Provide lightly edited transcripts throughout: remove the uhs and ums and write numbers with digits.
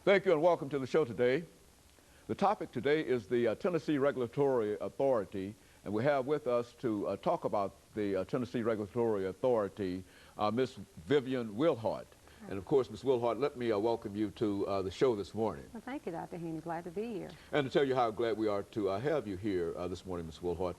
Thank you and welcome to the show today. The topic today is the Tennessee Regulatory Authority, and we have with us to talk about the Tennessee Regulatory Authority, Ms. Vivian-Wilhoite. And of course, Ms. Wilhoite, let me welcome you to the show this morning. Well, thank you, Dr. Haney. Glad to be here. And to tell you how glad we are to have you here this morning, Ms. Wilhoite,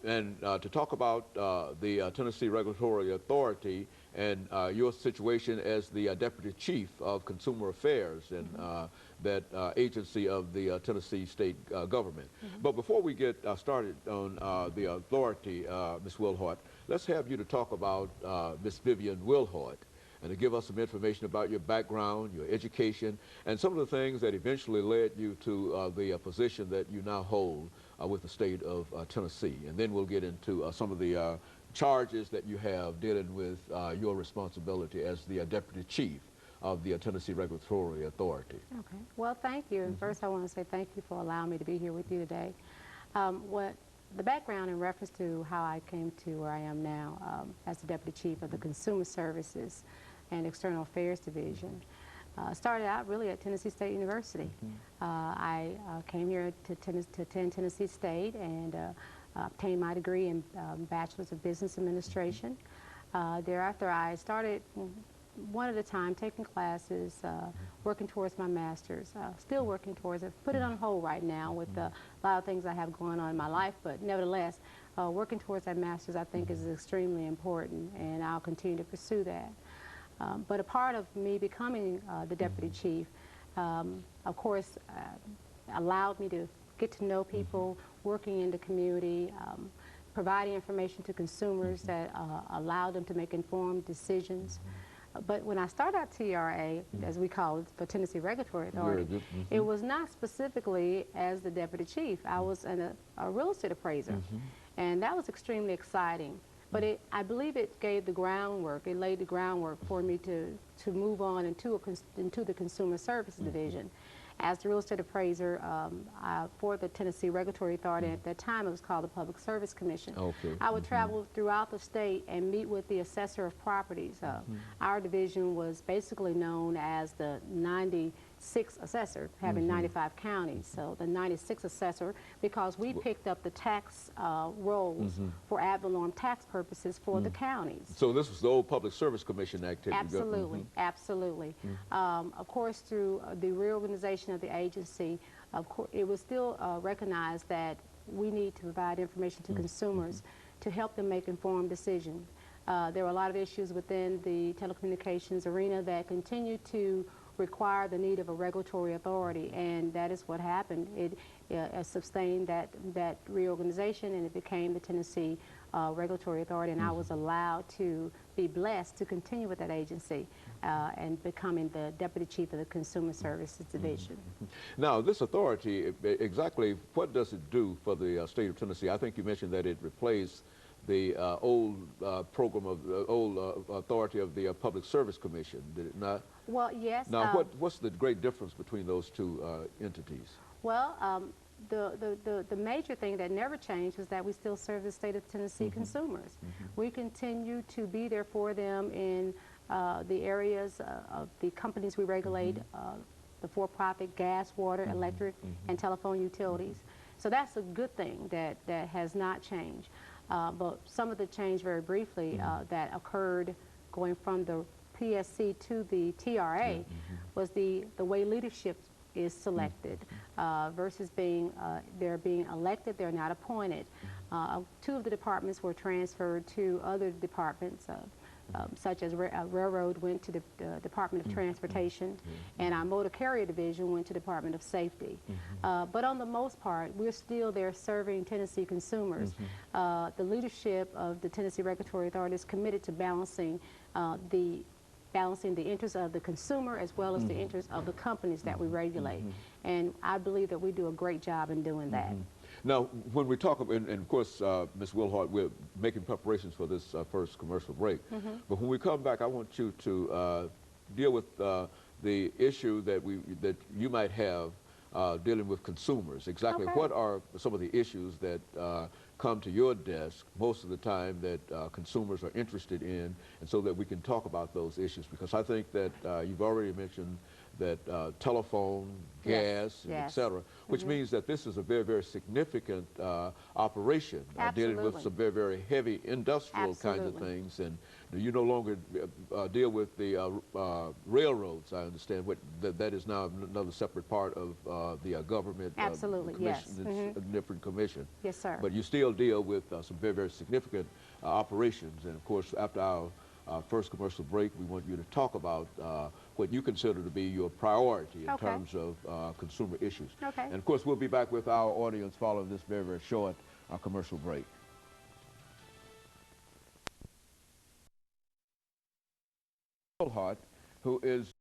and to talk about the Tennessee Regulatory Authority and your situation as the Deputy Chief of Consumer Affairs and that agency of the Tennessee State Government. But before we get started on the authority, Ms. Wilhoite, let's have you to talk about Ms. Vivian-Wilhoite, and to give us some information about your background, your education, and some of the things that eventually led you to the position that you now hold with the state of Tennessee. And then we'll get into some of the charges that you have dealing with your responsibility as the Deputy Chief of the Tennessee Regulatory Authority. Okay. Well, thank you. And first I want to say thank you for allowing me to be here with you today. The background in reference to how I came to where I am now as the Deputy Chief of the Consumer Services and External Affairs Division. Started out really at Tennessee State University. I came here to attend Tennessee State and obtained my degree in Bachelor's of Business Administration. Thereafter I started one at a time taking classes, working towards my master's, still working towards it. Put it on hold right now with a lot of things I have going on in my life, but nevertheless, working towards that master's I think is extremely important, and I'll continue to pursue that. But a part of me becoming the Deputy Chief, of course, allowed me to get to know people, working in the community, providing information to consumers that allow them to make informed decisions. But when I started at TRA, as we call it, the Tennessee Regulatory Authority, it was not specifically as the Deputy Chief. I was a real estate appraiser, and that was extremely exciting. But I believe it gave the groundwork, it laid the groundwork for me to move on into the Consumer Services Division. As the real estate appraiser for the Tennessee Regulatory Authority, at that time it was called the Public Service Commission. I would travel throughout the state and meet with the assessor of properties. Our division was basically known as the 96 assessor, having 95 counties. So the 96 assessor, because we picked up the tax rolls for ad valorem tax purposes for the counties. So this was the old Public Service Commission activity. Absolutely, absolutely. Of course, through the reorganization of the agency, it was still recognized that we need to provide information to consumers to help them make informed decisions. There were a lot of issues within the telecommunications arena that continue to require the need of a regulatory authority, and that is what happened. It sustained that reorganization, and it became the Tennessee Regulatory Authority, and I was allowed to be blessed to continue with that agency and becoming the Deputy Chief of the Consumer Services Division. Now, this authority, exactly what does it do for the state of Tennessee? I think you mentioned that it replaced the old program of the old authority of the Public Service Commission, did it not? Well, yes. Now, what's the great difference between those two entities? Well, the major thing that never changed is that we still serve the state of Tennessee consumers. We continue to be there for them in the areas of the companies we regulate, the for-profit gas, water, electric, and telephone utilities. So that's a good thing that has not changed. But some of the change, very briefly, that occurred going from the PSC to the TRA was the way leadership is selected versus they're being elected, they're not appointed. Two of the departments were transferred to other departments, such as Railroad went to the Department of Transportation, and our Motor Carrier Division went to the Department of Safety. But on the most part, we're still there serving Tennessee consumers. The leadership of the Tennessee Regulatory Authority is committed to balancing the interests of the consumer as well as the interests of the companies that we regulate. And I believe that we do a great job in doing that. Now, when we talk, and of course, Ms. Wilhoite, we're making preparations for this first commercial break. But when we come back, I want you to deal with the issue that you might have dealing with consumers. Exactly what are some of the issues that come to your desk most of the time that consumers are interested in, and so that we can talk about those issues. Because I think that you've already mentioned that telephone, gas, and et cetera, which means that this is a very, very significant operation dealing with some very, very heavy industrial kinds of things. And you no longer deal with the railroads, I understand. That is now another separate part of the government commission, a different commission. Yes, sir. But you still deal with some very, very significant operations. And of course, after our first commercial break, we want you to talk about what you consider to be your priority in terms of consumer issues. And of course, we'll be back with our audience following this very, very short commercial break. Wilhoite, who is